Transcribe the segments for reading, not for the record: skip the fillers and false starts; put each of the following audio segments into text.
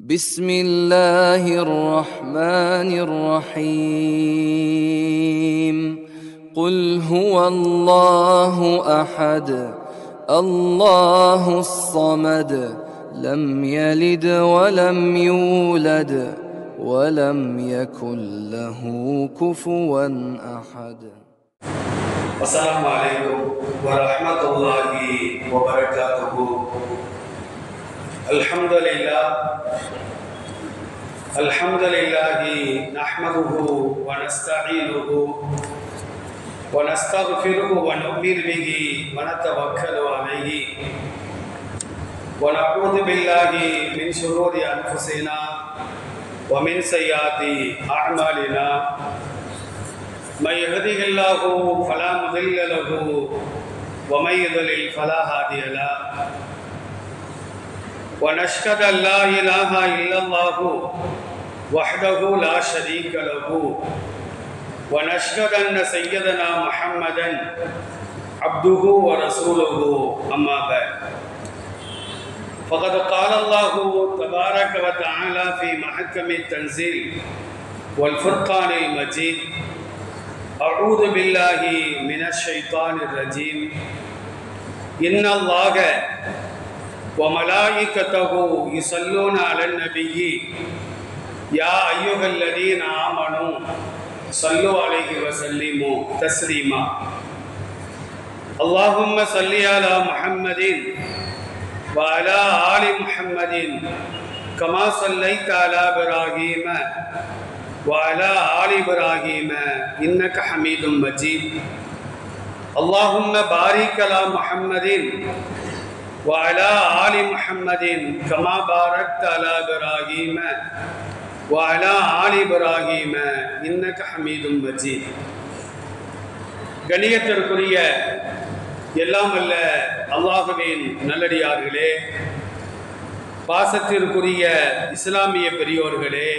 بسم الله الرحمن الرحيم قل هو الله أحد الله الصمد لم يلد ولم يولد ولم يكن له كفوا أحد. السلام عليكم ورحمة الله وبركاته. الحمد لله نحمده ونستعينه ونستغفره ونؤمن به ونتوكل عليه ونعوذ بالله من شرور أنفسنا ومن سيئات أعمالنا. من يهده الله فلا مضل له ومن يضلل فلا هادي له. ونشهد أن لا إله إلا الله وحده لا شريك له ونشهد أن سيدنا محمدا عبده ورسوله. أما بعد فقد قال الله تبارك وتعالى في محكم التنزيل والفرقان المجيد: أعوذ بالله من الشيطان الرجيم. إن الله وملائكته يصلون على النبي يا أيها الذين آمنوا صلوا عليه وسلموا تسليما. اللهم صل على محمد وعلى آل محمد كما صليت على إبراهيم وعلى آل إبراهيم إنك حميد مجيد. اللهم بارك على محمد وعلى آل محمد كما باركت على إبراهيم وعلى آل إبراهيم إنك حميد مجيد. கண்ணியத்திற்குரிய எல்லாம் அல்ல அல்லாஹ்வின் நல்லடியார்களே, பாசத்திற்குரிய இஸ்லாமிய பெரியோர்களே,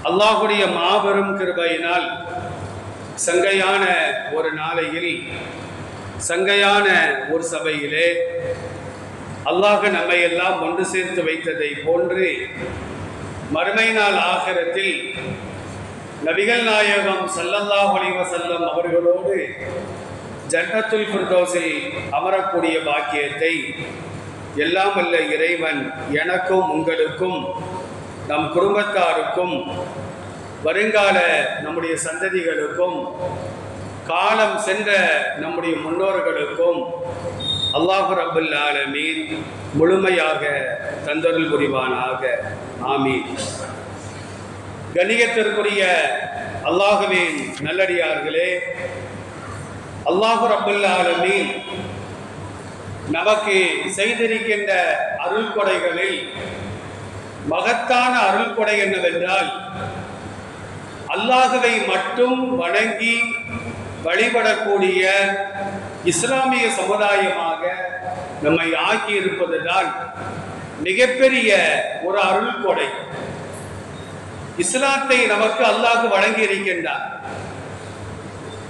அல்லாஹ்வுடைய மாபெரும் கிருபையினால் சங்கையான ஒரு நாளையில் சங்கையான ஒரு சபையிலே அல்லாஹ் நம்மை எல்லாம் ஒன்று சேர்த்து வைத்ததை போன்று மறுமை நாள் ஆகிரத்தில் நபிகள் நாயகம் ஸல்லல்லாஹு அலைஹி வஸல்லம் அவர்களோடு ஜன்னத்துல் ஃபிர்தௌஸில் அமரக்கூடிய பாக்கியத்தை எல்லாம் வல்ல இறைவன் எனக்கும் உங்களுக்கும் நம் குடும்பத்தாருக்கும் வருங்கால நம்முடைய சந்ததிகளுக்கும் காலம் சென்ற நம்முடைய முன்னோர்களுக்கும் அல்லாஹ் ரப்பல் ஆலமீன் முழுமையாக தந்தருள் புரிவானாக. ஆமீன். கண்ணியத்திற்குரிய அல்லாஹ்வின் நல்லடியார்களே, அல்லாஹ் ரப்பல் ஆலமீன் நமக்கு செய்திருக்கின்ற அருள் கொடைகளில் மகத்தான அருள் கொடை என்னவென்றால், அல்லாஹ்வை மட்டும் வணங்கி வழிபடக்கூடிய இஸ்லாமிய சமுதாயமாக நம்மை ஆக்கி இருப்பதுதான் மிகப்பெரிய ஒரு அருள் கொடை. இஸ்லாத்தை நமக்கு அல்லாஹ் வழங்கி இருக்கின்றார்.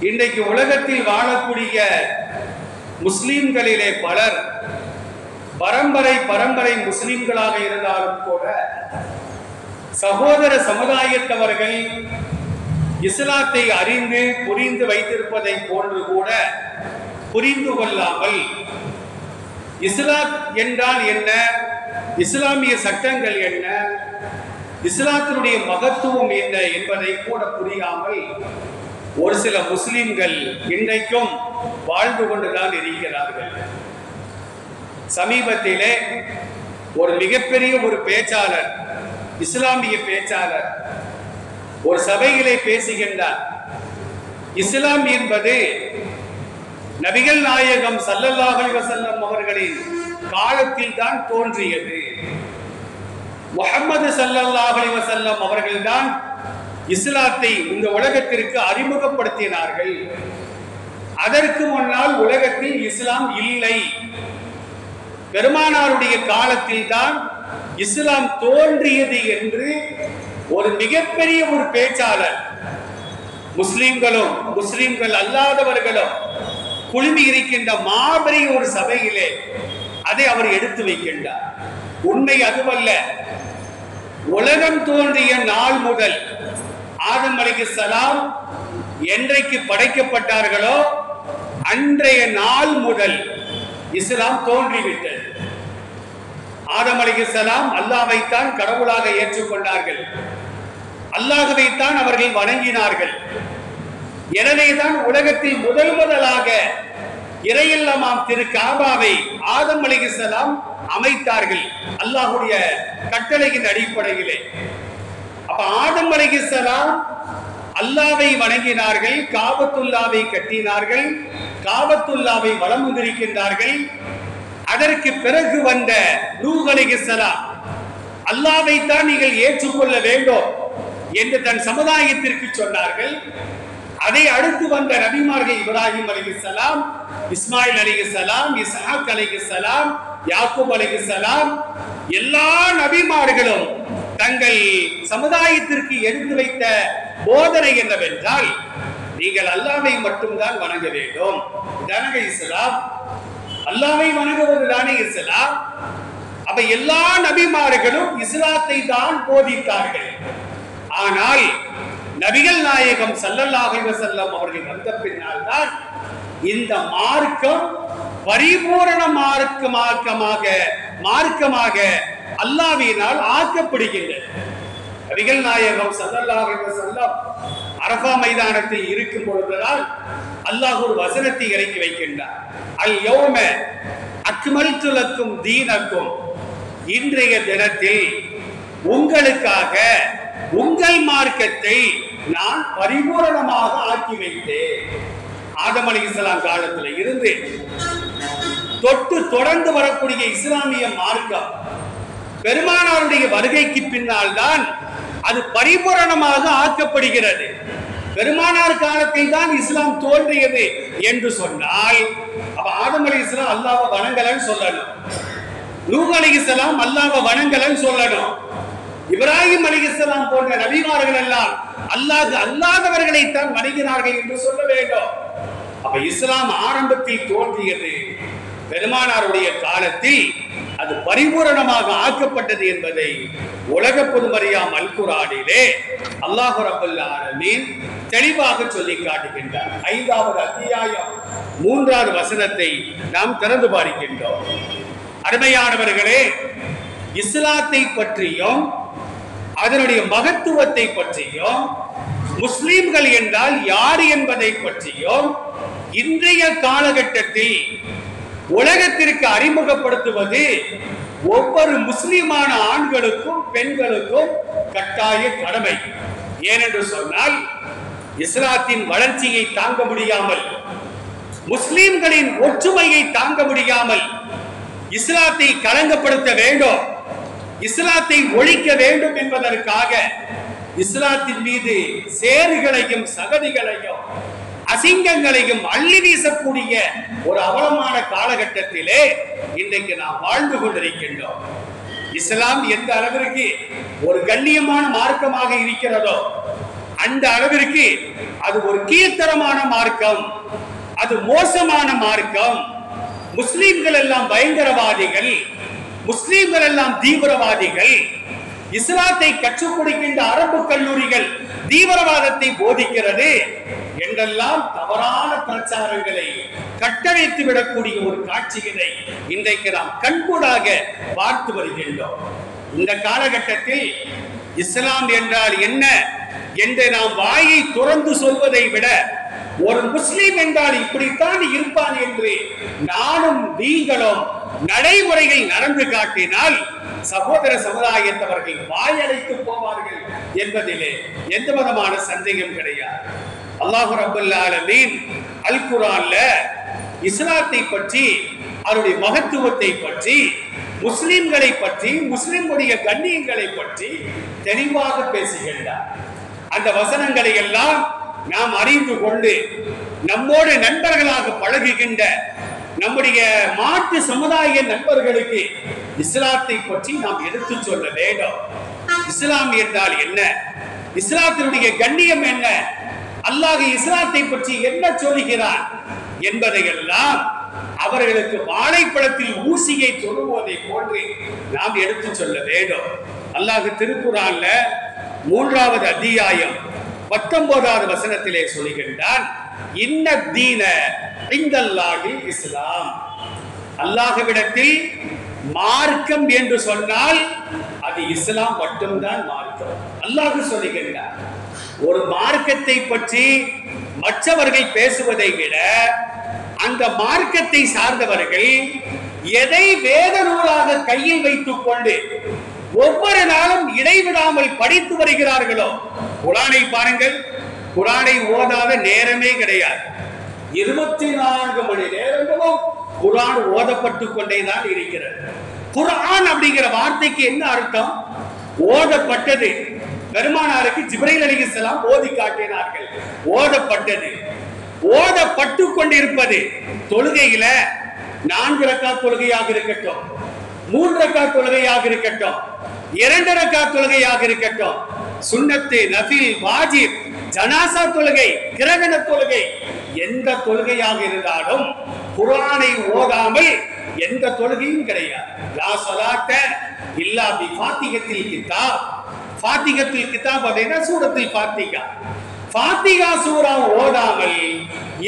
இன்றைக்கு உலகத்தில் வாழக்கூடிய முஸ்லிம்களிலே பலர் பரம்பரை முஸ்லிம்களாக இருந்தாலும் கூட சகோதர சமுதாயத்தவர்கள் இஸ்லாத்தை அறிந்து புரிந்து வைத்திருப்பதை போன்று கூட புரிந்து கொள்ளாமல் இஸ்லாம் என்றால் என்ன, இஸ்லாமிய சட்டங்கள் என்ன, இஸ்லாத்தினுடைய மகத்துவம் என்ன என்பதை கூட புரியாமல் ஒரு சில முஸ்லிம்கள் இன்றைக்கும் வாழ்ந்து கொண்டுதான் இருக்கிறார்கள். சமீபத்திலே ஒரு மிகப்பெரிய ஒரு பேச்சாளர், இஸ்லாமிய பேச்சாளர் ஒரு சபையிலே பேசுகின்றார். இஸ்லாம் என்பது நபிகள் நாயகம் ஸல்லல்லாஹு அலைஹி வஸல்லம் அவர்களின் காலத்தில் தான் தோன்றியது. முஹம்மது ஸல்லல்லாஹு அலைஹி வஸல்லம் அவர்கள்தான் இஸ்லாத்தை இந்த உலகத்திற்கு அறிமுகப்படுத்தினார்கள். அதற்கு முன்னால் உலகத்தில் இஸ்லாம் இல்லை. பெருமானாருடைய காலத்தில் தான் இஸ்லாம் தோன்றியது என்று ஒரு மிகப்பெரிய ஒரு பேச்சாளர், முஸ்லிம்களும் முஸ்லிம்கள் அல்லாதவர்களும் குழுமி இருக்கின்ற மாபெரிய ஒரு சபையிலே அதை அவர் எடுத்து வைக்கின்றார். உண்மை அதுவல்ல, உலகம் தோன்றிய நாள் முதல் ஆதம் அலைஹிஸ்ஸலாம் என்றைக்கு படைக்கப்பட்டார்களோ அன்றைய நாள் முதல் இஸ்லாம் தோன்றிவிட்டது. ஆதம் அலைஹிஸ்ஸலாம் அல்லாஹ்வைத்தான் கடவுளாக ஏற்றுக்கொண்டார்கள், அல்லாஹ்வைத்தான் அவர்கள் வணங்கினார்கள். எனவேதான் உலகத்தில் முதலாக இறையில்லமாம் திரு காபாவை ஆதம் அலைஹிஸ்ஸலாம் அமைத்தார்கள் அல்லாஹ்வுடைய கட்டளையின் அடிப்படையிலே. அப்ப ஆதம் அலைஹிஸ்ஸலாம் அல்லாஹ்வை வணங்கினார்கள், காபத்துல்லாவை கட்டினார்கள், காபத்துல்லாவை வலம் வந்திருக்கின்றார்கள். அதற்கு பிறகு வந்த நூஹ் அலைஹிஸ்ஸலாம் அல்லாஹ்வைத்தான் நீங்கள் ஏற்றுக்கொள்ள வேண்டும் என்று தன் சமுதாயத்திற்கு சொன்னார்கள். அதை அடுத்து வந்த நபிமார்கள் இப்ராஹிம் அலைஹிஸ்ஸலாம், இஸ்மாயில் அலைஹிஸ்ஸலாம், இஸ்ஹாக் அலைஹிஸ்ஸலாம், யாக்கூப் அலைஹிஸ்ஸலாம், எல்லா நபிமார்களும் தங்கள் சமுதாயத்திற்கு எடுத்து வைத்த போதனை என்னவென்றால் நீங்கள் அல்லாஹ்வை மட்டும்தான் வணங்க வேண்டும். இதானே இஸ்லாம், அல்லாஹ்வை வணங்குவதுதானே இஸ்லாம். அப்ப எல்லா நபிமார்களும் இஸ்லாத்தை தான் போதித்தார்கள். ஆனால் நபிகள் நாயகம் ஸல்லல்லாஹு அலைஹி வஸல்லம் அவர்கள் வந்த பின்னால் தான் இந்த மார்க்கம் பரிபூரண மார்க்கமாக அல்லாஹ்வினால் ஆக்கப்படுகின்றது. நபிகள் நாயகம் ஸல்லல்லாஹு அலைஹி வஸல்லம் அரஃபா மைதானத்தில் இருக்கும் பொழுதுதான் அல்லாஹ் ஒரு வசனத்தை இறக்கி வைக்கின்றார். அல் யௌம அக்மல்து லக்கும் தீனக்கும், இன்றைய தினத்தில் உங்களுக்காக உங்கள் மார்க்கத்தை நான் பரிபூரணமாக ஆக்கி வைத்தேன். ஆதம் அலைஹிஸ்ஸலாம் காலத்தில் இருந்து தொட்டு தொடர்ந்து வரக்கூடிய இஸ்லாமிய மார்க்கம் பெருமானாருடைய வருகைக்கு பின்னால் தான் அது பரிபூரணமாக ஆக்கப்படுகிறது. பெருமானார் காலத்தில் தான் இஸ்லாம் தோன்றியது என்று சொன்னால் அப்ப ஆதம் அலைஹிஸ்ஸலாம் அல்லாஹ்வை வணங்கலன்னு சொல்லணும், நூஹ் அலைஹிஸ்ஸலாம் அல்லாஹ்வை வணங்கலன்னு சொல்லணும், இப்ராஹிம் அலைஹிஸ்ஸலாம் போன்ற நபிமார்கள் எல்லாம் அல்லாஹ் அல்லாதவர்களை தான் வணங்கினார்கள் என்று சொல்ல வேண்டும். அப்ப இஸ்லாம் ஆரம்பத்தில் தோன்றியது, பெருமானாருடைய காலத்தில் அது பரிபூரணமாக ஆக்கப்பட்டது என்பதை உலக பொதுமறையாம் அல் குர்ஆனிலே அல்லாஹ் ரப்பல் ஆலமீன் தெளிவாக சொல்லி காட்டுகின்றார். 5வது அத்தியாயம் 3வது வசனத்தை நாம் திறந்து பார்க்கின்றோம். அருமையானவர்களே, இஸ்லாத்தை பற்றியும் அதனுடைய மகத்துவத்தை பற்றியும் முஸ்லிம்கள் என்றால் யார் என்பதை பற்றியும் இன்றைய காலகட்டத்தில் உலகத்திற்கு அறிமுகப்படுத்துவது ஒவ்வொரு முஸ்லிமான ஆண்களுக்கும் பெண்களுக்கும் கட்டாய கடமை. ஏனென்று சொன்னால் இஸ்லாத்தின் வளர்ச்சியை தாங்க முடியாமல், முஸ்லிம்களின் ஒற்றுமையை தாங்க முடியாமல் இஸ்லாத்தை களங்கப்படுத்த வேண்டும், இஸ்லாத்தை ஒழிக்க வேண்டும் என்பதற்காக இஸ்லாத்தின் மீது சேறுகளையும் சகதிகளையும் அசிங்கங்களையும் அள்ளி வீசக்கூடிய ஒரு அவலமான காலகட்டத்திலே இன்றைக்கு நாம் வாழ்ந்து கொண்டிருக்கின்றோம். இஸ்லாம் எந்த அளவிற்கு ஒரு கண்ணியமான மார்க்கமாக இருக்கிறதோ அந்த அளவிற்கு அது ஒரு கீழ்த்தரமான மார்க்கம், அது மோசமான மார்க்கம். முஸ்லிம்கள் எல்லாம் பயங்கரவாதிகள், முஸ்லிம்கள் எல்லாம் தீவிரவாதிகள், இஸ்லாத்தை கற்றுக் கொடுக்கின்ற அரபு கல்லூரிகள் தீவிரவாதத்தை போதிக்கிறது என்றெல்லாம் தவறான பிரச்சாரங்களை கட்டமைத்து விடக்கூடிய ஒரு காட்சிகளை இன்றைக்கு நாம் கண்கூடாக பார்த்து வருகின்றோம். இந்த காலகட்டத்தில் இஸ்லாம் என்றால் என்ன என்று நாம் வாயை துறந்து சொல்வதை விட ஒரு முஸ்லிம் என்றால் இப்படித்தான் இருப்பான் என்று நானும் நீங்களும் நடைமுறைகள் நடந்து காட்டினால் சகோதர சமுதாயத்தவர்கள் வாயடைத்து போவார்கள் என்பதிலே எந்த விதமான சந்தேகம் கிடையாது. அல்லாஹ் ரப்பல் ஆலமீன் அல் குர்ஆன்ல இஸ்லாத்தை பற்றி, அவருடைய மகத்துவத்தை பற்றி, முஸ்லிம்களை பற்றி, முஸ்லிம்களுடைய கண்ணியங்களை பற்றி தெளிவாக பேசுகின்றார். அந்த வசனங்களை எல்லாம் நாம் அறிந்து கொண்டு நம்மோடு நண்பர்களாக பழகுகின்ற நம்முடைய மாற்று சமுதாய நண்பர்களுக்கு இஸ்லாத்தை பற்றி நாம் எடுத்து சொல்ல வேண்டும். இஸ்லாம் என்றால் என்ன, இஸ்லாத்தினுடைய கண்ணியம் என்ன, அல்லாஹ் இஸ்லாத்தை பற்றி என்ன சொல்லுகிறான் என்பதையெல்லாம் அவர்களுக்கு வாழைப்பழத்தில் ஊசியை தொடுவதை போன்று நாம் எடுத்து சொல்ல வேண்டும். அல்லாஹ் திருக்குர்ஆன்ல 3வது அத்தியாயம் 19வது வசனத்திலே சொல்லுகின்றான், இன்ன தீன இந்தல்லாஹில் இஸ்லாம். அல்லாஹ்விடத்தில் மார்க்கம் என்று சொன்னால் அது இஸ்லாம் மட்டும்தான் மார்க்கம். அல்லாஹ் சொல்லுகின்றார், ஒரு மார்க்கத்தை பற்றி மற்றவர்கள் பேசுவதை விட அந்த மார்க்கத்தை சார்ந்தவர்கள் எதை வேத நூலாக கையில் வைத்துக் கொண்டு ஒவ்வொரு நாளும் இடைவிடாமல் படித்து வருகிறார்களோ, குர்ஆனை பாருங்கள், குர்ஆனை ஓதாத நேரமே கிடையாது. 24 மணி நேரங்களும் குர்ஆன் ஓதப்பட்டு கொண்டேதான் இருக்கிறது. குர்ஆன் அப்படிங்கிற வார்த்தைக்கு என்ன அர்த்தம்? ஓதப்பட்டது. பெருமானாருக்கு ஜிப்ரீல் அலைஹிஸ்ஸலாம் ஓதி காட்டினார்கள். ஓதப்பட்டது, ஓதப்பட்டு கொண்டிருப்பது. தொழுகையில 4 ரக்காத் தொழுகையாக இருக்கட்டும், 3 ரக்காத் தொழுகையாக இருக்கட்டும், 2 ரக்காத் தொழுகையாக இருக்கட்டும், சுன்னத்து, நஃபில், வாஜிப், ஜனாசா தொழுகை, கிரகண தொழுகை, எந்த தொழுகையாக இருந்தாலும் குர்ஆனை ஓதாமல் எந்த தொழுகையும் கிடையாது. லா ஸலாத்த இல்லா பி ஃபாத்திஹத்தில் கிதாப். ஃபாத்திஹத்தில் கிதாப் அப்படின்னா சூரத்துல் ஃபாத்திஹா. ஃபாத்திஹா சூரா ஓதாமல்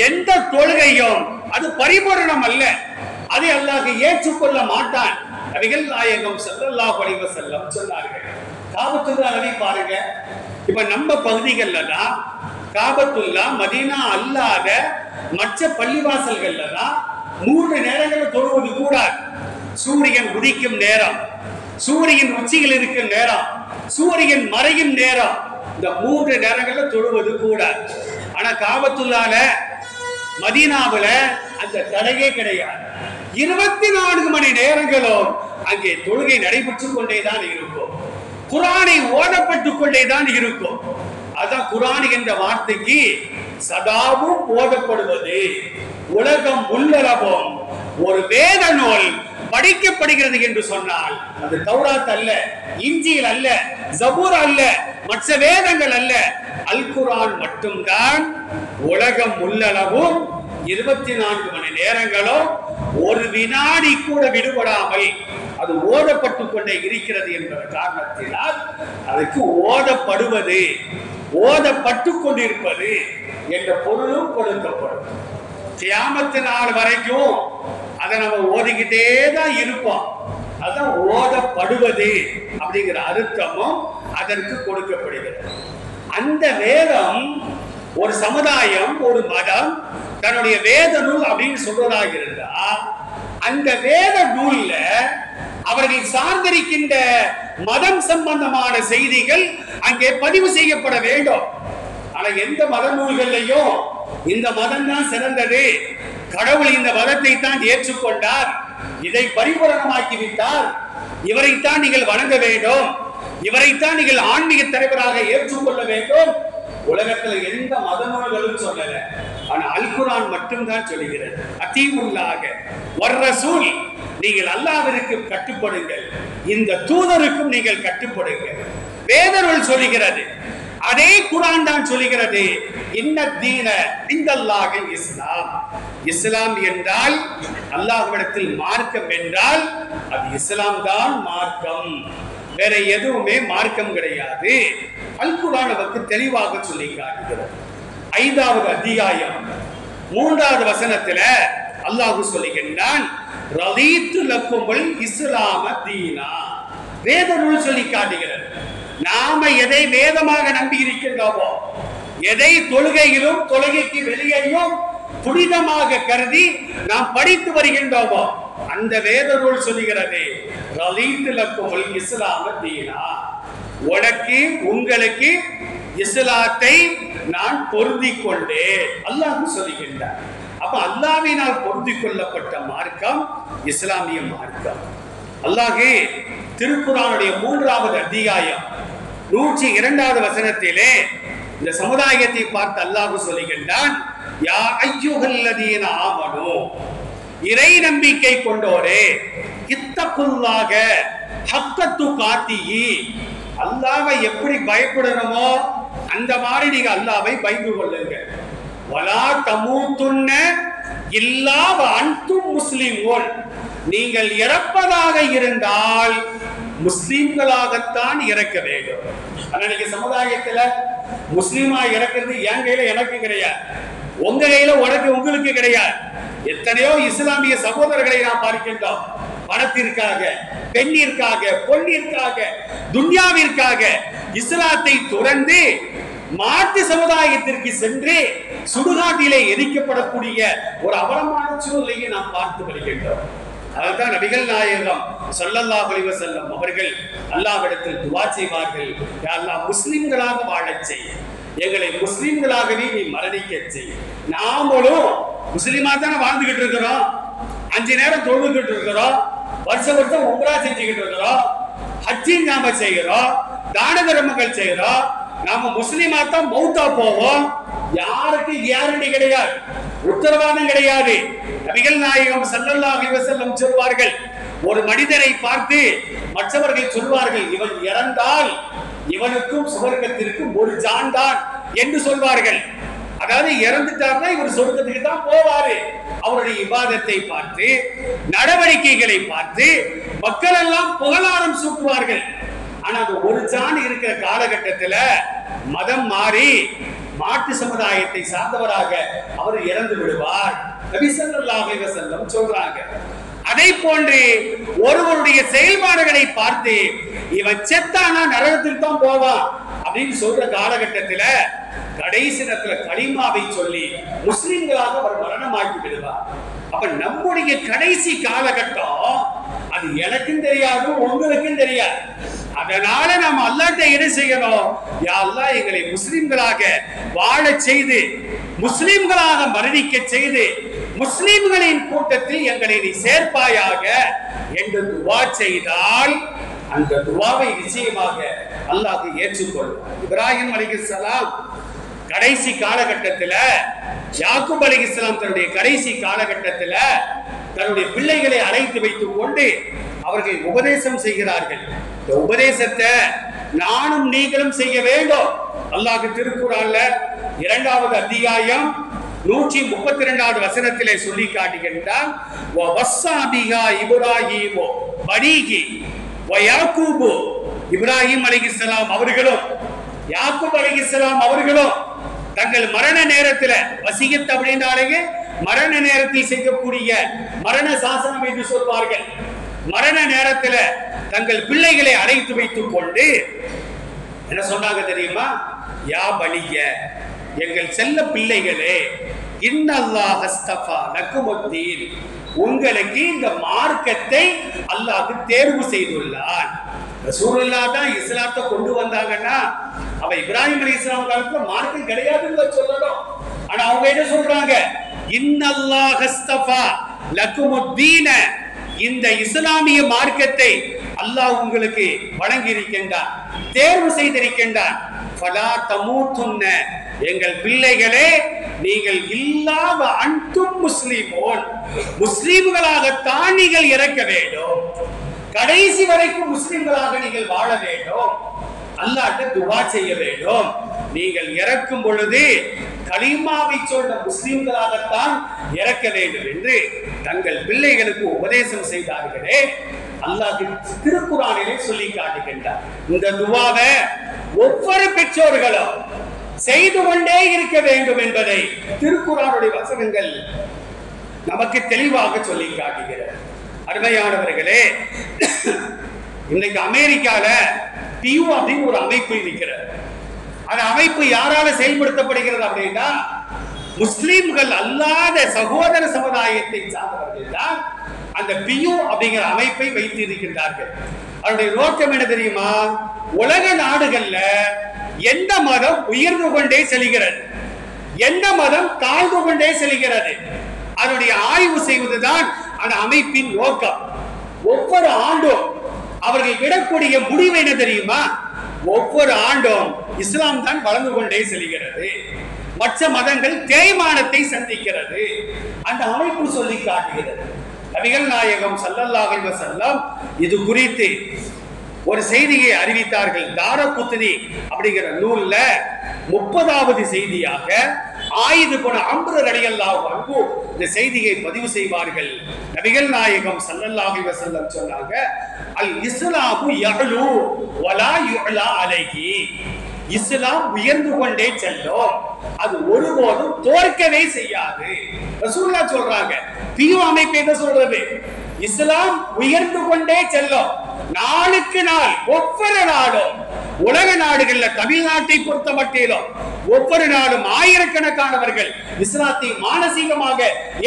எந்த தொழுகையும் அது பரிபூரணம் அல்ல. அதை அல்லாஹ் ஏற்றுக்கொள்ள மாட்டான். நபிகள் நாயகம் ஸல்லல்லாஹு அலைஹி வஸல்லம் சொன்னார்கள். காபத்துல்லாஹை பாருங்க, இப்ப நம்ம பகுதிகள்ல தான் காபத்துல்லா, மதீனா அல்லாத மற்ற பள்ளிவாசல்கள்ல தான் 3 நேரங்களில் தொழுவது கூடாது. சூரியன் உதிக்கும் நேரம், சூரியன் உச்சியில் இருக்கும் நேரம், சூரியன் மறையும் நேரம், இந்த 3 நேரங்களில் தொழுவது கூடாது. ஆனா காபத்துல்லால, மதீனாவுல அந்த தடையே கிடையாது. 24 மணி நேரங்களும் அங்கே தொழுகை நடைபெற்றுக் கொண்டேதான் இருக்கும். குர்ஆனை ஓதப்பட்டுக் கொண்டேதான் இருக்கும். அதான் குர்ஆன் என்ற வார்த்தைக்கு சதாவும் ஓதப்படுவது. உலகம் உள்ளளவும் ஒரு வேத நூல் படிக்கப்படுகிறது என்று சொன்னால் அது தௌராத் அல்ல, இன்ஜீல் அல்ல, ஜபூர் அல்ல, மற்ற வேதங்கள் அல்ல, அல் குர்ஆன் மட்டும்தான் உலகம் உள்ளளவும் 24 மணி நேரங்களும் ஒரு வினாடி கூட விடுபடாமல் அது ஓதப்பட்டுக் கொண்டே இருக்கிறது என்ற காரணத்தினால் அதுக்கு ஓதப்படுவது, ஓதப்பட்டு கொண்டிருப்பது என்ற பொருளும் கொடுக்கப்படும். கியாமத்து நாள் வரைக்கும் அதை நம்ம ஓதிக்கிட்டே தான் இருப்போம். அதான் ஓதப்படுவது அப்படிங்கிற அர்த்தமும் அதற்கு கொடுக்கப்படுகிறது. அந்த வேதம் ஒரு சமுதாயம், ஒரு மதம் தன்னுடைய வேத நூல் அப்படின்னு சொல்றதாக இருந்தா, அந்த வேத நூல்ல அவர்கள் சார்ந்திருக்கின்ற மதம் சம்பந்தமான செய்திகள் அங்கே பதிவு செய்யப்பட வேண்டும். ஆனா எந்த மத நூல்கள்லையும் இந்த மதம் தான் சிறந்தது, கடவுள் இந்த மதத்தை தான் ஏற்றுக்கொண்டார், இதை பரிபூரணமாக்கி விட்டார், இவரைத்தான் நீங்கள் வணங்க வேண்டும், இவரைத்தான் நீங்கள் ஆன்மீக தலைவராக ஏற்றுக்கொள்ள வேண்டும், உலகத்தில் எந்த மத நூல்களும் சொல்லல. ஆனா அல் குர்ஆன் மட்டும்தான் சொல்லுகிறது. அதீஉல்லாஹ வர் ரசூல், நீங்கள் அல்லாஹ்விற்கு கட்டுப்படுங்கள், இந்த தூதருக்கும் நீங்கள் கட்டுப்படுங்கள். வேத நூல் சொல்லுகிறது, அதே குர்ஆன் தான் சொல்லுகிறது, இன்ன தீன இந்தல்லாஹில் இஸ்லாம். இஸ்லாம் என்றால் அல்லாஹ்விடத்தில் மார்க்கம் என்றால் அது இஸ்லாம் தான் மார்க்கம், வேற எதுவுமே மார்க்கம் கிடையாது. அல் குர்ஆன் நமக்கு தெளிவாக சொல்லி காட்டுகிறது. 5வது அத்தியாயம் 3வது வசனத்துல அல்லாஹ் சொல்லுகின்றான், ரதீத்து லக்குமுல் இஸ்லாம தீனா. வேத நூல் சொல்லி காட்டுகிறது. நாம எதை வேதமாக நம்பி இருக்கின்றோமோ, எதை தொழுகையிலும் தொழுகைக்கு வெளியேயும் புனிதமாக கருதி நாம் படித்து வருகின்றோமோ, அந்த வேத நூல் சொல்லுகிறது, ரதீத்து லக்குமுல் இஸ்லாம தீனா. உனக்கு, உங்களுக்கு இஸ்லாத்தை நான் பொருந்திக் கொண்டேன் அல்லாஹ் சொல்லுகின்றார். அப்ப அல்லாஹ்வினால் பொருந்திக் கொள்ளப்பட்ட மார்க்கம் இஸ்லாமிய மார்க்கம். அல்லாஹ் திருக்குர்ஆனுடைய 3வது அத்தியாயம் 102வது வசனத்திலே இந்த சமுதாயத்தை பார்த்து அல்லாஹ் சொல்லுகின்றான், யா அய்யுஹல்லதீன ஆமனூ, இறை நம்பிக்கை கொண்டோரே, இத்தகுல்லாஹ ஹக்க துகாத்திஹி, அல்லாஹ்வை எப்படி பயப்படணுமோ அந்த மாதிரி நீங்க அல்லாஹ்வை பயந்து கொள்ளுங்க. வலா தமூதுன்ன இல்லாவ அன்தும் முஸ்லிமோன், நீங்கள் இறப்பதாக இருந்தால் முஸ்லிம்களாகத்தான் இறக்க வேண்டும். அன்னைக்கு சமுதாயத்துல முஸ்லிமா இறக்கிறது என் கையில எனக்கு கிடையாது, உங்க கையில உங்களுக்கு கிடையாது. எத்தனையோ இஸ்லாமிய சகோதரர்களை நாம் பார்க்கின்றோம், பணத்திற்காக, பெண்ணிற்காக, பொன்னிற்காக, துன்யாவிற்காக இஸ்லாத்தை துறந்து மாற்று சமுதாயத்திற்கு சென்று சுடுகாட்டிலே எரிக்கப்படக்கூடிய ஒரு அவலமான சூழ்நிலையை நாம் பார்த்து வருகின்றோம். அதற்காக நபிகள் நாயகம் ஸல்லல்லாஹு அலைஹி வஸல்லம் அவர்கள் அல்லாஹ்விடத்தில் துஆ செய்வார்கள், யா அல்லாஹ் முஸ்லிம்களாக வாழச் செய், எங்களை முஸ்லிம்களாகவே நீ மரணிக்க செய். நாமளும் முஸ்லிமா தானே வாழ்ந்துகிட்டு இருக்கிறோம், 5 நேரம் தொழுதுகிட்டு இருக்கிறோம், வருஷம் உம்ரா செஞ்சுக்கிட்டு இருக்கிறோம், ஹஜ்ஜி நாம செய்கிறோம், தான தர்மங்கள் செய்கிறோம். நாம முஸ்லிமா தான் மௌத்தா போவோம். யாருக்கு கேரண்டி கிடையாது, உத்தரவாதம் கிடையாது. நபிகள் நாயகம் ஸல்லல்லாஹு அலைஹி வஸல்லம் சொல்வார்கள், ஒரு மனிதரை பார்த்து மற்றவர்கள் சொல்வார்கள், இவன் இறந்தால் இவனுக்கும் சுவர்க்கத்திற்கும் ஒரு ஜான் தான் என்று சொல்வார்கள். அதாவது இறந்துட்டார்னா இவர் சொர்க்கத்துக்கு தான் போவாரு. அவருடைய இபாதத்தை பார்த்து, நடவடிக்கைகளை பார்த்து மக்கள் எல்லாம் புகழாரம் சூட்டுவார்கள். ஆனா அந்த ஒரு ஜான் இருக்கிற காலகட்டத்துல மதம் மாறி மாட்டு சமுதாயத்தை சார்ந்தவராக அவர் இறந்து விடுவார். நபி ஸல்லல்லாஹு அலைஹி வஸல்லம் சொல்றாங்க. அதை போன்று ஒருவருடைய செயல்பாடுகளை பார்த்து இவன் செத்தானா நரகத்தில் தான் போவான் அப்படின்னு சொல்ற காலகட்டத்துல கடைசி நேரத்துல கலிமாவை சொல்லி முஸ்லிம்களாக அவர் மரணமாக்கி விடுவார். அப்ப நம்முடைய கடைசி காலகட்டம் அது எனக்கும் தெரியாது, உங்களுக்கும் தெரியாது. அதனால நாம் அல்லாஹ்ட்ட என்ன செய்யணும், யா அல்லாஹ் எங்களை முஸ்லிம்களாக வாழ செய்து, முஸ்லிம்களாக மரணிக்க செய்து, முஸ்லிம்களின் கூட்டத்தில் எங்களை நீ சேர்ப்பாயாக என்று துஆ செய்தால் அந்த துஆவை நிச்சயமாக அல்லாஹ் ஏற்றுக்கொள்வார். இப்ராஹிம் அலைஹிஸ்ஸலாம் கடைசி காலகட்டத்தில், யாக்கூப் அலைஹிஸ்ஸலாம் தன்னுடைய கடைசி காலகட்டத்தில் தன்னுடைய பிள்ளைகளை அழைத்து வைத்துக் கொண்டு அவர்கள் உபதேசம் செய்கிறார்கள். இந்த உபதேசத்தை நானும் நீங்களும் செய்ய வேண்டும். அல்லாஹ் திருக்குர்ஆன்ல 2வது அத்தியாயம் 132வது வசனத்திலே சொல்லி காட்டுகின்றான், வவஸ்ஸா பிஹா இப்ராஹீமு பனீஹி வ யாக்கூபு, இப்ராஹிம் அலைஹிஸ்ஸலாம் அவர்களும் யாக்கூப் அலைஹிஸ்ஸலாம் அவர்களும் தங்கள் மரண நேரத்தில், வசியத் அப்படின்னாலே மரண நேரத்தில் செய்யக்கூடிய மரண சாசனம் என்று சொல்வார்கள். மரண நேரத்தில் தங்கள் பிள்ளைகளை அழைத்து வைத்துக் கொண்டு என்ன சொன்னாங்க தெரியுமா, யா பனிய, எங்கள் செல்ல பிள்ளைகளே, இன்னல்லாஹ் அஸ்தஃபா லக்குமுத்தீன், உங்களுக்கு இந்த மார்க்கத்தை அல்லாஹ் தேர்வு செய்துள்ளான். ரசூலுல்லாஹ் தான் இஸ்லாத்தை கொண்டு வந்தாங்கன்னா அவ இப்ராஹிம் அலைஹிஸ்ஸலாம் காலத்துல மார்க்கம் கிடையாதுன்னு சொல்லணும். ஆனா அவங்க என்ன சொல்றாங்க, இன்னல்லாஹ் அஸ்தஃபா லக்குமுத்தீன, இந்த இஸ்லாமிய மார்க்கத்தை அல்லாஹ் உங்களுக்கு வழங்கி இருக்கின்றான், தேர்வு செய்திருக்கின்றான். ஃபலா தமூதுன்ன, எங்கள் பிள்ளைகளே நீங்கள் இல்லாவ அன்தும் முஸ்லிமோன், முஸ்லிம்களாகத்தான் நீங்கள் இறக்க வேண்டும், கடைசி வரைக்கும் முஸ்லிம்களாக நீங்கள் வாழ வேண்டும், அல்லாஹ்ட்ட துஆ செய்ய வேண்டும். நீங்கள் இறக்கும் பொழுது கலிமாவை சொன்ன முஸ்லிம்களாகத்தான் இறக்க வேண்டும் என்று தங்கள் பிள்ளைகளுக்கு உபதேசம் செய்தார்களே, அல்லாஹ் திருக்குர்ஆனிலே சொல்லி காட்டுகின்றார். இந்த துஆவை ஒவ்வொரு பெற்றோர்களும் செய்து கொண்டே இருக்க வேண்டும் என்பதை திருக்குர்ஆனுடைய வசனங்கள் நமக்கு தெளிவாக சொல்லி காட்டுகிறது. அருமையானவர்களே, இன்னைக்கு அமெரிக்கால பியூ அப்படின்னு ஒரு அமைப்பு இருக்கிறது. அந்த அமைப்பு யாரால செயல்படுத்தப்படுகிறது அப்படின்னா, முஸ்லிம்கள் அல்லாத சகோதர சமுதாயத்தை சார்ந்தவர்கள் தான் அந்த பியூ அப்படிங்கிற அமைப்பை வைத்து இருக்கின்றார்கள். அவருடைய நோக்கம் என்ன தெரியுமா, உலக நாடுகள்ல எந்த மதம் உயர்ந்து கொண்டே செல்கிறது, எந்த மதம் தாழ்ந்து கொண்டே செல்கிறது, அதனுடைய ஆய்வு செய்வதுதான் அந்த அமைப்பின் நோக்கம். ஒவ்வொரு ஆண்டும் அவர்கள் விடக்கூடிய முடிவு என்ன தெரியுமா, ஒவ்வொரு ஆண்டும் இஸ்லாம் தான் வளர்ந்து கொண்டே செல்கிறது, மற்ற மதங்கள் தேய்மானத்தை சந்திக்கிறது. அந்த அமைப்பு சொல்லி காட்டுகிறது. நபிகள் நாயகம் ஸல்லல்லாஹு அலைஹி வஸல்லம் இது குறித்து ஒரு செய்தியை அறிவித்தார்கள். தாரகுத்னி அப்படிங்கிற நூல்ல 30வது செய்தியாக ஆயிது போன அம்ரு ரலியல்லாஹு அன்ஹு இந்த செய்தியை பதிவு செய்வார்கள். நபிகள் நாயகம் ஸல்லல்லாஹு அலைஹி வஸல்லம் சொன்னாங்க, அல் இஸ்லாமு யஅலு வலா யுஅலா அலைஹி. இஸ்லாம் உயர்ந்து கொண்டே செல்லும், அது ஒருபோதும் தோற்கவே செய்யாது. ரசூலுல்லாஹ் சொல்றாங்க. பியூ அமைப்பு என்ன சொல்றது? இஸ்லாம் உயர்ந்து கொண்டே செல்லும், நாளுக்கு நாள், ஒவ்வொரு நாளும். உலக நாடுகள்ல தமிழ்நாட்டை பொறுத்த மட்டிலும் ஒவ்வொரு நாளும் ஆயிரக்கணக்கானவர்கள் இஸ்லாத்தை மானசீகமாக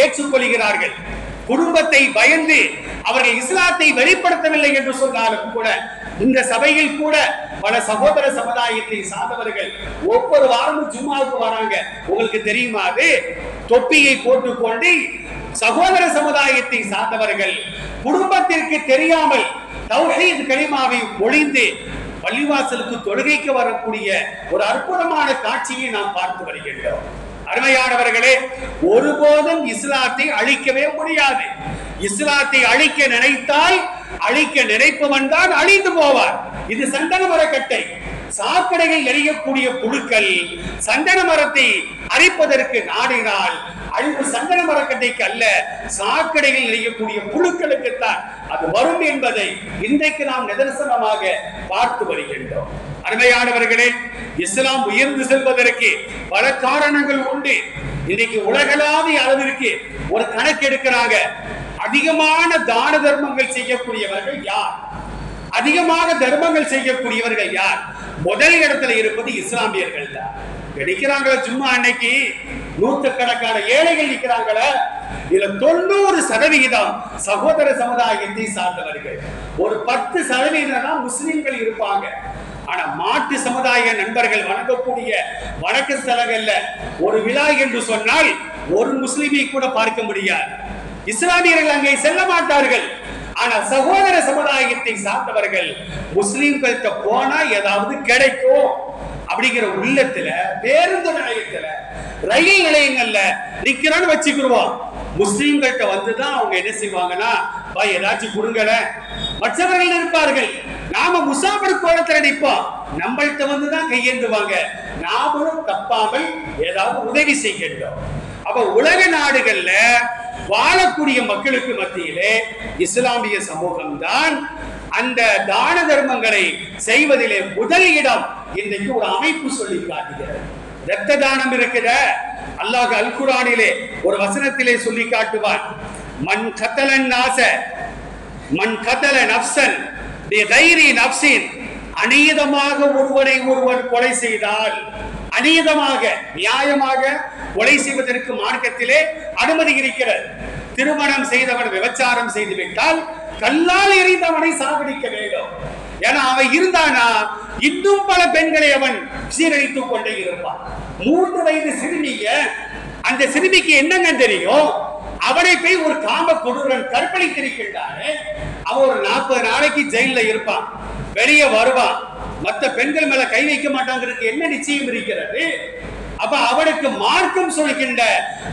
ஏற்றுக்கொள்கிறார்கள். குடும்பத்தை பயந்து அவர்கள் இஸ்லாத்தை வெளிப்படுத்தவில்லை என்று சொன்னாலும் கூட இந்த சபையில் கூட பல சகோதர சமுதாயத்தை சார்ந்தவர்கள் ஒவ்வொரு வாரமும் ஜும்மாவுக்கு வராங்க. உங்களுக்கு தெரியுமா? அது தொப்பியை போட்டுக்கொண்டு சகோதர சமுதாயத்தை சார்ந்தவர்கள் குடும்பத்திற்கு தெரியாமல் தௌஹீத் கலிமாவை ஒளிந்து பள்ளிவாசலுக்கு தொழுகைக்கு வரக்கூடிய ஒரு அற்புதமான காட்சியை நாம் பார்த்து வருகின்றோம். அருமையானவர்களே, ஒருபோதும் இஸ்லாத்தை அழிக்கவே முடியாது. இஸ்லாத்தை அழிக்க நினைத்தால் அழிக்க நினைப்பவன் தான் அழிந்து போவார். இது சந்தன மரக்கட்டை. சாக்கடையில் எரியக்கூடிய புழுக்கள் சந்தன மரத்தை அரிப்பதற்கு நாடினால் அழிவு சந்தன மரக்கட்டைக்கு அல்ல, சாக்கடையில் எரியக்கூடிய புழுக்களுக்குத்தான் அது வரும் என்பதை இன்றைக்கு நாம் நிதர்சனமாக பார்த்து வருகின்றோம். அருமையானவர்களே, இஸ்லாம் உயர்ந்து செல்வதற்கு பல காரணங்கள் உண்டு. இன்னைக்கு உலகளாவிய அளவிற்கு ஒரு கணக்கு எடுக்கிறாங்க. அதிகமான தான தர்மங்கள் செய்யக்கூடியவர்கள் யார்? அதிகமாக தர்மங்கள் செய்யக்கூடியவர்கள் யார்? முதல் இடத்துல இருப்பது இஸ்லாமியர்கள் தான். நிக்கிறாங்களா ஜும்மா அன்னைக்கு நூற்றுக்கணக்கான ஏழைகள் நிக்கிறாங்களா? இதுல 90% சகோதர சமுதாயத்தை சார்ந்தவர்கள். ஒரு 10% தான் முஸ்லிம்கள் இருப்பாங்க. ஆனா மாட்டு சமுதாய நண்பர்கள் வணங்கக்கூடிய வணக்க ஸ்தலங்கள்ல ஒரு விழா என்று சொன்னால் ஒரு முஸ்லிமை கூட பார்க்க முடியாது. இஸ்லாமியர்கள் அங்கே செல்ல மாட்டார்கள். ஆனா சகோதர சமுதாயத்தை சார்ந்தவர்கள் முஸ்லிம்கள்கிட்ட போனா ஏதாவது கிடைக்கும் அப்படிங்கிற உள்ளத்துல, பேருந்து நிலையத்துல, ரயில் நிலையங்கள்ல நிக்கிறான்னு வச்சுக்கிடுவோம். முஸ்லிம்கள்கிட்ட வந்துதான் அவங்க என்ன செய்வாங்கன்னா, ஏதாச்சும் கொடுங்கல. மற்றவர்கள் இருப்பார்கள், நாம முசாஃபிர் கோலத்துல நிற்போம், நம்மள்கிட்ட வந்துதான் கையேந்துவாங்க. நாமளும் தப்பாமல் ஏதாவது உதவி செய்கின்றோம். அப்ப உலக நாடுகள்ல வாழக்கூடிய மக்களுக்கு மத்தியிலே இஸ்லாமிய சமூகம் தான் அந்த தான தர்மங்களை செய்வதிலே முதல் இடம். இன்றைக்கு ஒரு அமைப்பு சொல்லி காட்டுகிறது. இரத்த தானம் இருக்குத, அல்லாஹ் அல் குர்ஆனிலே ஒரு வசனத்திலே சொல்லி காட்டுவான். மன் கத்தலன் நாஸ மன் கத்தல நஃப்ஸன் பிகைரி நஃப்ஸின், அநீதமாக ஒருவனை ஒருவர் கொலை செய்தால், அநீதமாக நியாயமாக கொலை செய்வதற்கு மார்க்கத்திலே அனுமதி இருக்கிறது. திருமணம் செய்தவன் விபச்சாரம் செய்து விட்டால் கல்லால் எறிந்தவனை சாகடிக்க வேண்டும். ஏன்னா அவன் இருந்தானா இன்னும் பல பெண்களை அவன் சீரழித்துக் கொண்டே இருப்பான். 3 வயது சிறுமிய, அந்த சிறுமிக்கு என்னங்க தெரியும்? அவனை போய் ஒரு காம கொடூரன் கற்பழித்திருக்கின்றானே, அவன் ஒரு 40 நாளைக்கு ஜெயில இருப்பான், வெளியே வருவான். மற்ற பெண்கள் மேல கை வைக்க மாட்டாங்கிறதுக்கு என்ன நிச்சயம் இருக்கிறது? அப்ப அவனுக்கு மார்க்கம் சொல்கின்ற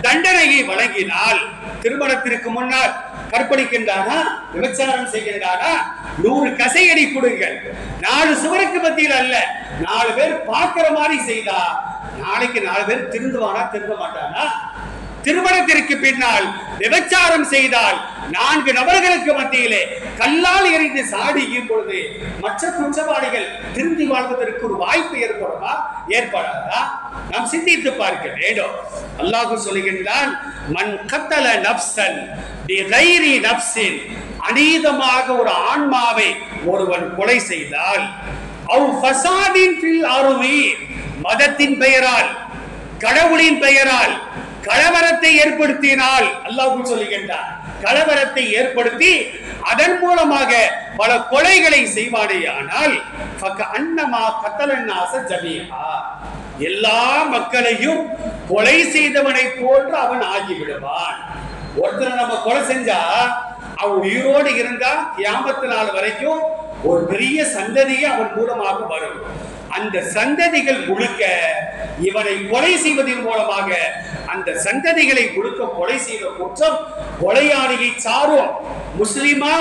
தண்டனையை வழங்கினால், திருமணத்திற்கு முன்னால் கற்பழிக்கின்றானா, விபச்சாரம் செய்கின்றானா, 100 கசையடி கொடுங்கள். 4 சுவருக்கு மத்தியில் அல்ல, 4 பேர் பார்க்கிற மாதிரி செய்தா நாளைக்கு 4 பேர் திருந்துவானா திருந்த மாட்டானா? திருமணத்திற்கு பின்னால் விபச்சாரம் செய்தால் 4 நபர்களுக்கு மத்தியிலே கல்லால் எறிந்து சாடியும் பொழுது மற்ற குற்றவாளிகள் திருந்தி வாழ்வதற்கு ஒரு வாய்ப்பு ஏற்படுமா? ஏற்படாதா? நாம் சிந்தித்து பார்க்க வேண்டும். அல்லாஹ் சொல்லுகின்றான், மன் கத்தல நஃப்ஸன் பிகைரி நஃப்ஸின், அநீதமாக ஒரு ஆன்மாவை ஒருவன் கொலை செய்தால், அவ் ஃபஸாதின் ஃபில் அர்தி, மதத்தின் பெயரால், கடவுளின் பெயரால் கலவரத்தை ஏற்படுத்தினால், அல்லாஹ் சொல்லுகின்றார், கலவரத்தை ஏற்படுத்தி அதன் மூலமாக பல கொலைகளை செய்வானேயானால் ஃபகஅன்னமா கத்தலன் நாஸ ஜமீஆ, எல்லா மக்களையும் கொலை செய்தவனை போன்று அவன் ஆகிவிடுவான். ஒருத்தரை நம்ம கொலை செஞ்சா அவன் உயிரோடு இருந்தா கியாமத் நாள் வரைக்கும் ஒரு பெரிய சந்ததியே அவன் மூலமாக வரும். அந்த சந்ததிகள் முழுக்க இவனை கொலை செய்வதன் மூலமாக அந்த சந்ததிகளை முழுக்க கொலை செய்த குற்றம் கொலையாளியை சாரும். முஸ்லிமா,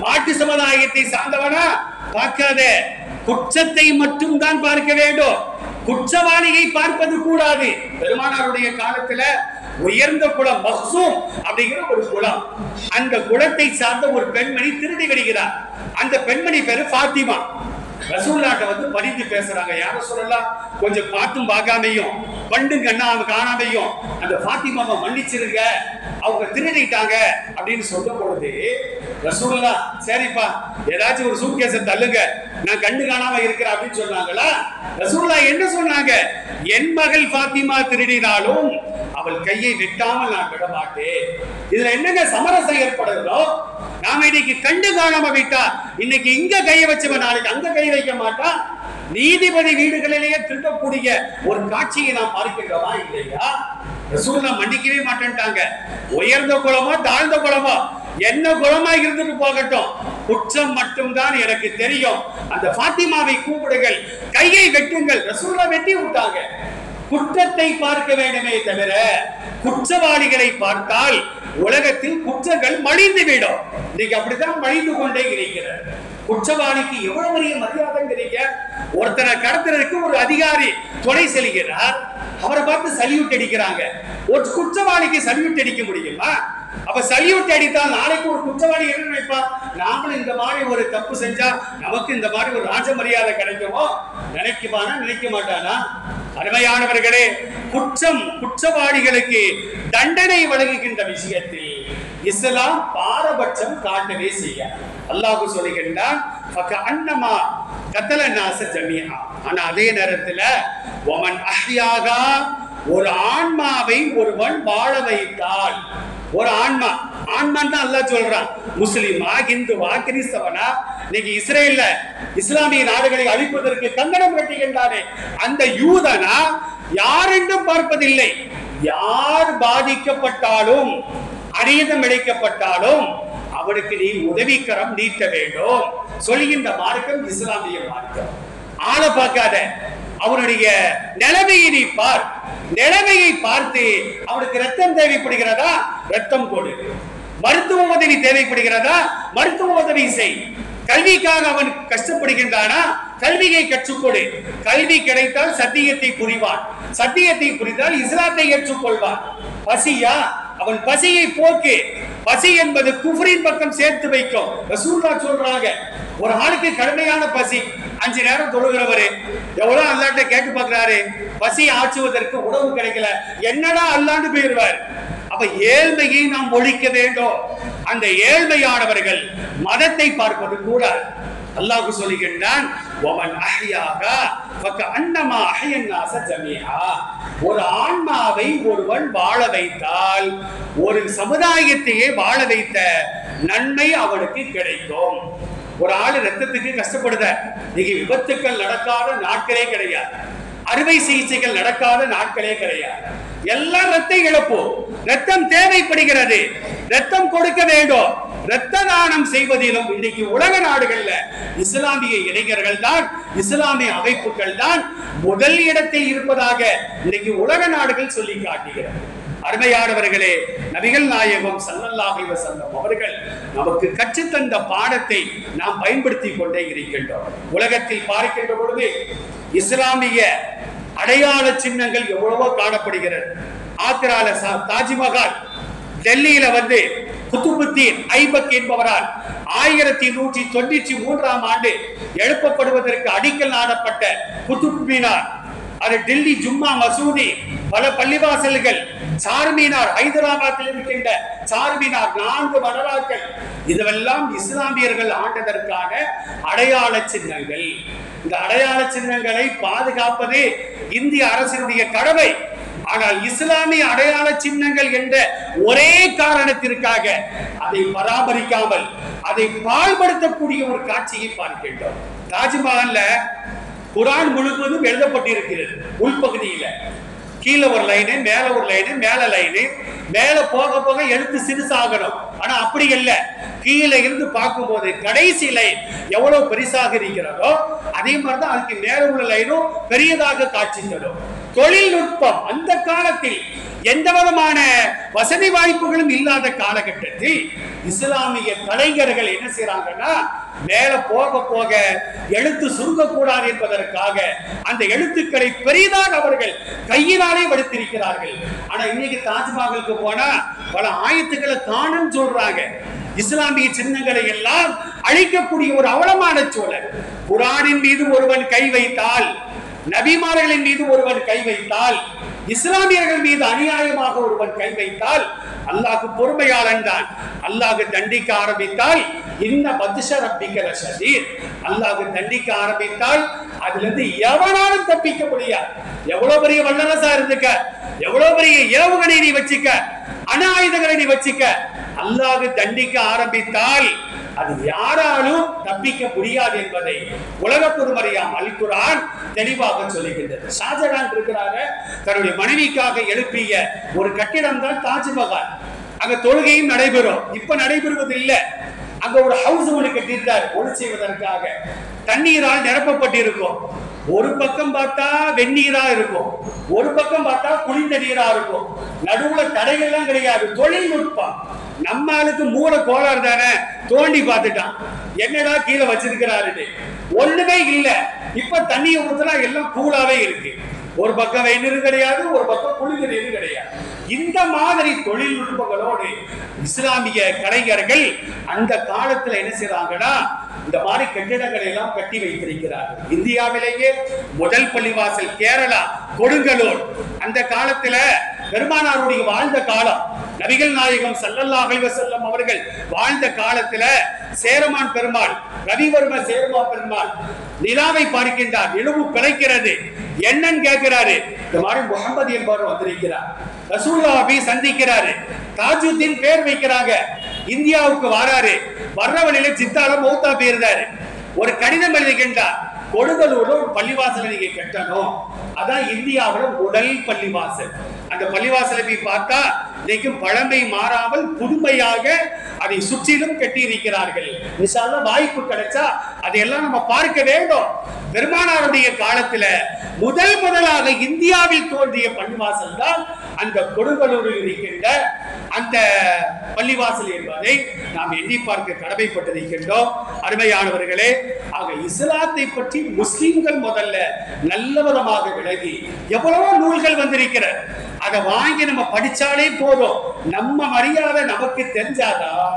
மாட்டு சமுதாயத்தை சார்ந்தவனா பார்க்காத, குற்றத்தை மட்டும் தான் பார்க்க வேண்டும். குற்றவாளியை பார்ப்பது கூடாது. பெருமானாருடைய காலத்துல உயர்ந்த குலம் மக்சூம் அப்படிங்கிற ஒரு குலம், அந்த குலத்தை சார்ந்த ஒரு பெண்மணி திருடி வருகிறார். அந்த பெண்மணி பேரு ஃபாத்திமா. ரசூலுல்லாஹ் வந்து பரிந்து பேசுறாங்க, யார சொல்லலாம், கொஞ்சம் பார்த்தும் பார்க்காமையும் பண்டும் கண்ணாம காணாமையும் அந்த ஃபாத்திமாவை மன்னிச்சிருங்க, அவங்க திருடிட்டாங்க அப்படின்னு சொல்லும் பொழுது ரசூலுல்லாஹ் சரிப்பா ஏதாச்சும் ஒரு சூட்கேஸை தள்ளுங்க, நான் கண்டு காணாம இருக்கிறேன் அப்படின்னு சொன்னாங்களா? ரசூலுல்லாஹ் என்ன சொன்னாங்க? என் மகள் ஃபாத்திமா திருடினாலும் அவள் கையை வெட்டாமல் நான் விட மாட்டேன். இதுல என்னங்க சமரசம் ஏற்படுறோம்? நாம இன்னைக்கு கண்டு காணாம விட்டா இன்னைக்கு இங்க கையை வச்சவன் நாளைக்கு அங்க கை வைக்க மாட்டான். நீதிபதி வீடுகளிலேயே திருடக்கூடிய ஒரு காட்சியை நாம் பார்க்கிறோமா இல்லையா? ரசூலுல்லாஹ் மன்னிக்கவே மாட்டேன்ட்டாங்க. உயர்ந்த குலமோ தாழ்ந்த குலமோ என்ன குலமா இருந்துட்டு போகட்டும், குற்றம் மட்டும்தான் எனக்கு தெரியும். அந்த ஃபாத்திமாவை கூப்பிடுங்கள், கையை வெட்டுங்கள். ரசூலுல்லாஹ் வெட்டி விட்டாங்க. குற்றத்தை பார்க்க வேண்டுமே தவிர குற்றவாளிகளை பார்த்தால் உலகத்தில் குற்றங்கள் மலிந்து விடும். இன்னைக்கு அப்படித்தான் மலிந்து கொண்டே இருக்கிறது. குற்றவாளிக்கு எவ்வளவு பெரிய மரியாதை கிடைக்க, ஒருத்தரை கடத்துறதுக்கு ஒரு அதிகாரி துணை செல்கிறார், அவரை பார்த்து சல்யூட் அடிக்கிறாங்க. ஒரு குற்றவாளிக்கு சல்யூட் அடிக்க முடியுமா? அப்ப சல்யூட் அடித்தால் நாளைக்கு ஒரு குற்றவாளி என்ன நினைப்பா, நாமளும் இந்த மாதிரி ஒரு தப்பு செஞ்சா நமக்கு இந்த மாதிரி ஒரு ராஜ மரியாதை கிடைக்குமோ? நினைக்குமானா? நினைக்க மாட்டானா? அருமையானவர்களே, குற்றவாளிகளுக்கு தண்டனை வழங்குகின்ற விஷயத்தில் இஸ்லாம் பாரபட்சம் காட்டவே செய்ய அல்லாஹ் சொல்லுகின்றான், ஆனா அதே நேரத்துல ஒரு ஆன்மாவை ஒருவன் வாழ வைத்தால், ஒரு ஆன்மான் தான் அல்லாஹ் சொல்றான். முஸ்லிமா, இந்துவா, கிறிஸ்தவனா, இன்னைக்கு இஸ்ரேல்ல இஸ்லாமிய நாடுகளை அழிப்பதற்கு கங்கணம் கட்டுகின்றானே அந்த யூதனா யாரென்றும் பார்ப்பதில்லை. யார் பாதிக்கப்பட்டாலும் அநீதம் இழைக்கப்பட்டாலும் அவனுக்கு நீ உதவிக்கரம் நீட்ட வேண்டும் சொல்கின்ற மார்க்கம் இஸ்லாமிய மார்க்கம். ஆளை பார்க்காத, அவனுடைய நிலைமையை நீ பார். நிலைமையை பார்த்து அவனுக்கு ரத்தம் தேவைப்படுகிறதா, ரத்தம் கொடு. மருத்துவ உதவி தேவைப்படுகிறதா, மருத்துவ உதவி செய். கல்விக்காக அவன் கஷ்டப்படுகின்றானா, கல்வியை கற்றுக்கொடு. கல்வி கிடைத்தால் சத்தியத்தை புரிவான், சத்தியத்தை புரிந்தால் இஸ்லாத்தை ஏற்றுக்கொள்வான். பசியா, அவன் பசியை போக்கு. பசி என்பது குஃப்ரின் பக்கம் சேர்த்து வைக்கும். ரசூலுல்லாஹ் சொல்றாங்க, ஒரு ஆளுக்கு கடுமையான பசி, 5 நேரம் தொழுகிறவரு எவ்வளவு அல்லாஹ்ட்ட கேட்டு பார்க்கிறாரு, பசி ஆற்றுவதற்கு உணவு கிடைக்கல, என்னடா அல்லாஹ்னு போயிருவார். அப்ப ஏழ்மையை நாம் ஒழிக்க வேண்டும். அந்த ஏழ்மையானவர்கள் மதத்தை பார்ப்பது கூட அல்லாஹ் சொல்லுகின்றான், ஒரு ஆன்மாவை ஒருவன் வாழ வைத்தால் ஒரு சமுதாயத்தையே வாழ வைத்த நன்மை அவனுக்கு கிடைக்கும். ஒரு ஆளு ரத்தத்துக்கு கஷ்டப்படுத, இன்னைக்கு விபத்துக்கள் நடக்காத நாட்களே கிடையாது, அறுவை சிகிச்சைகள் நடக்காத நாட்களே கிடையாது. எல்லாம் ரத்த இழப்பு, ரத்தம் தேவைப்படுகிறது, ரத்தம் கொடுக்க வேண்டும். ரத்த தானம் செய்வதிலும் இன்னைக்கு உலக நாடுகள்ல இஸ்லாமிய இளைஞர்கள் தான், இஸ்லாமிய அமைப்புகள் தான் முதல் இடத்தில் இருப்பதாக இன்னைக்கு உலக நாடுகள் சொல்லி காட்டுகிறது. அருமையானவர்களே, நபிகள் நாயகம் ஸல்லல்லாஹு அலைஹி வஸல்லம் அவர்கள் நமக்கு கற்றுத்தந்த பாடத்தை நாம் பயன்படுத்தி கொண்டே இருக்கின்றோம். உலகத்தில் பார்க்கின்ற பொழுது இஸ்லாமிய அடையாள சின்னங்கள் எவ்வளவோ காணப்படுகிறது. ஆக்ரால தாஜ்மஹால், டெல்லியில வந்து குதுபுத்தீன் ஐபக் என்பவரால் 1193ஆம் ஆண்டு எழுப்பப்படுவதற்கு அடிக்கல் நாடப்பட்ட குதுப் மீனார், அது டெல்லி ஜும்மா மசூதி, பல பள்ளிவாசல்கள், சார்மினார், ஹைதராபாத்தில் இருக்கின்ற சார்மினார், 4 மதராக்கள், இதுவெல்லாம் இஸ்லாமியர்கள் ஆண்டதற்கான அடையாள சின்னங்கள். இந்த அடையாள சின்னங்களை பாதுகாப்பது இந்திய அரசினுடைய கடமை. ஆனால் இஸ்லாமிய அடையாள சின்னங்கள் என்ற ஒரே காரணத்திற்காக அதை பராமரிக்காமல் அதை பாழ்படுத்தக்கூடிய ஒரு காட்சியை பார்க்கின்றோம். தாஜ்மஹால்ல குர்ஆன் முழுவதும் எழுதப்பட்டிருக்கிறது. உள்பகுதியில கீழே ஒரு லைனு, மேல ஒரு லைனு, மேல லைனு, மேல போக போக எழுத்து சிறுசாகணும். ஆனா அப்படி இல்லை, கீழே இருந்து பார்க்கும் போது கடைசி லைன் எவ்வளவு பெரிசாக இருக்கிறதோ அதே மாதிரிதான் அதுக்கு மேல உள்ள லைனும் பெரியதாக காட்சி தரும். தொழில்நுட்பம் அந்த காலத்தில் எந்த விதமான வசதி வாய்ப்புகளும் இல்லாத காலகட்டத்தில் இஸ்லாமிய கலைஞர்கள் என்ன செய்யறாங்கன்னா, மேல போக போக எழுத்து சுருங்கக்கூடாது என்பதற்காக அந்த எழுத்துக்களை பெரிதாக அவர்கள் கையினாலே வடித்திருக்கிறார்கள். ஆனா இன்னைக்கு தாஜ்மஹாலுக்கு போனா பல ஆயத்துக்களை காணும் சொல்றாங்க. இஸ்லாமிய சின்னங்களை எல்லாம் அழிக்கக்கூடிய ஒரு அவலமான சூழல். குர்ஆனின் மீது ஒருவன் கை வைத்தால், நபிமார்களின் மீது ஒருவன் கை வைத்தால், இஸ்லாமியர்கள் மீது அநியாயமாக ஒருவன் கை வைத்தால் அல்லாஹ் பொறுமையாளன் தான். அல்லாஹ் தண்டிக்க ஆரம்பித்தால் இன்ன பத்ஷ ரப்பிக லஷதீத், அல்லாஹ் தண்டிக்க ஆரம்பித்தால் அதுல இருந்து எவனாலும் தப்பிக்க முடியாது. எவ்வளவு பெரிய வல்லரசா இருந்துக்க, எவ்வளவு பெரிய ஏவுகணை நீ வச்சுக்க, அணு ஆயுதங்களை நீ வச்சுக்க, அல்லாஹ் தண்டிக்க ஆரம்பித்தால் அது யாராலும் தப்பிக்க முடியாது என்பதை உலக பொதுமறையாம் அல் குர்ஆன் தெளிவாக சொல்லுகின்றது. ஷாஜகான் இருக்கிறாங்க, தன்னுடைய மனைவிக்காக எழுப்பிய ஒரு கட்டிடம் தான் தாஜ்மஹால். அங்க தொழுகையும் நடைபெறும். இப்ப நடைபெறுவது இல்லை. அங்க ஒரு ஹவுஸ் ஒன்று கட்டியிருந்தார் ஒளி செய்வதற்காக. தண்ணீரால் நிரப்பப்பட்டிருக்கும். ஒரு பக்கம் பார்த்தா வெந்நீரா இருக்கும், ஒரு பக்கம் பார்த்தா குளிர்ந்த நீரா இருக்கும். நடுவுல தடைகள்லாம் கிடையாது. தொழில்நுட்பம். நம்ம ஆளுக்கு மூல கோளாறு தானே, தோண்டி பார்த்துட்டான் என்னடா கீழே வச்சிருக்கிறாரு, ஒண்ணுமே இல்ல. இப்ப தண்ணியை ஊத்துனா எல்லாம் கூலாவே இருக்கு. ஒரு பக்கம் வெந்நீர் கிடையாது, ஒரு பக்கம் குளிர்ந்த நீர் கிடையாது. இந்த மாதிரி தொழில்நுட்பங்களோடு இஸ்லாமிய கலைஞர்கள் அந்த காலத்துல என்ன செய்றாங்கன்னா இந்த மாதிரி கட்டிடங்களை எல்லாம் கட்டி வைத்திருக்கிறார்கள். இந்தியாவிலேயே முதல் பள்ளிவாசல் கேரளா கொடுங்கலூர். அந்த காலத்துல பெருமானாருடைய வாழ்ந்த காலம், நபிகள் நாயகம் ஸல்லல்லாஹு அலைஹி வஸல்லம் அவர்கள் வாழ்ந்த காலத்துல சேரமான் பெருமாள், ரவிவர்ம சேரமான் பெருமாள் நிலாவை பார்க்கின்றார். நிலவு பிறக்கிறது. என்னன்னு கேட்கிறாரு. இந்த மாதிரி முகமது என்பவர் வந்திருக்கிறார். ரசூலுல்லாஹை சந்திக்கிறாரு. தாஜுத்தீன் பேர் வைக்கிறாங்க. இந்தியாவுக்கு வராரு. வர்ற வழியில சித்தால மௌத்தா போயிருந்தாரு. ஒரு கடிதம் எழுதுகின்றார். கொடுங்கலூர்ல ஒரு பள்ளிவாசலை நீங்க கட்டணும். அதான் இந்தியாவோட முதல் பள்ளிவாசல். அந்த பள்ளிவாசலை போய் பார்த்தா இன்னைக்கும் பழமை மாறாமல் புதுமையாக அதை சுற்றிலும் கட்டி இருக்கிறார்கள். இன்ஷா அல்லாஹ் வாய்ப்பு கிடைச்சா அதையெல்லாம் நம்ம பார்க்க வேண்டும். பெருமானாருடைய காலத்துல முதலாக இந்தியாவில் தோன்றிய பள்ளிவாசல் தான் அந்த கொடுங்கலூரில் இருக்கின்ற அந்த பள்ளிவாசல் என்பதை நாம் எண்ணி பார்க்க கடமைப்பட்டிருக்கின்றோம். அருமையானவர்களே, ஆக இஸ்லாத்தை பற்றி முஸ்லிம்கள் முதல்ல நல்ல விதமாக விலகி எவ்வளவோ நூல்கள் வந்திருக்கிற அதை வாங்கி நம்ம படிச்சாலே போதும். நம்ம மரியாதை நமக்கு தெரிஞ்சாதான்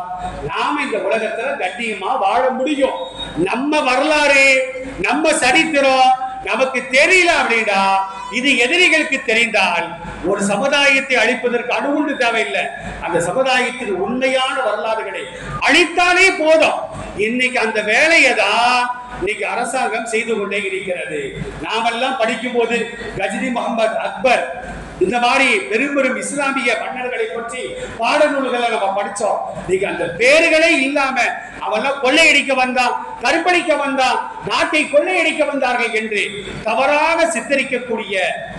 நாம இந்த உலகத்துல கண்ணியமா வாழ முடியும். நம்ம வரலாறு, நம்ம சரித்திரம் நமக்கு தெரியல அப்படின்னா, இது எதிரிகளுக்கு தெரிந்தால் ஒரு சமுதாயத்தை அழிப்பதற்கு அணுகுண்டு தேவையில்லை. அந்த சமுதாயத்தின் உண்மையான வரலாறுகளை அழித்தாலே போதும். இன்னைக்கு அந்த வேலையை தான் இன்னைக்கு அரசாங்கம் செய்து கொண்டே இருக்கிறது. நாமெல்லாம் படிக்கும் போது கஜ்னி முகமது அக்பர் இந்த மாதிரி பெரும் பெரும் இஸ்லாமிய மன்னர்களை பற்றி பாடநூல்களை நம்ம படிச்சோம். நீங்க அந்த பேருகளே இல்லாம அவெல்லாம் கொள்ளையடிக்க வந்தான், கற்பழிக்க வந்தான், நாட்டை கொள்ளையடிக்க வந்தார்கள் என்று தவறாக சித்தரிக்கக்கூடிய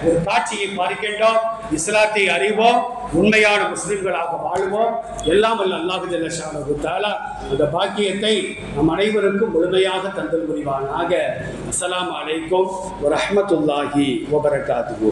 ஒரு காட்சியை பார்க்கின்றோம். இஸ்லாத்தை அறிவோம், உண்மையான முஸ்லிம்களாக வாழ்வோம். எல்லாம் வல்ல அல்லாஹ் ஜல்ல ஷானஹு தஆலா அந்த பாக்கியத்தை நம் அனைவருக்கும் முழுமையாக தந்தல் புரிவானாக. அஸ்ஸலாமு அலைக்கும் வ ரஹ்மத்துல்லாஹி வ பரகாத்துஹு.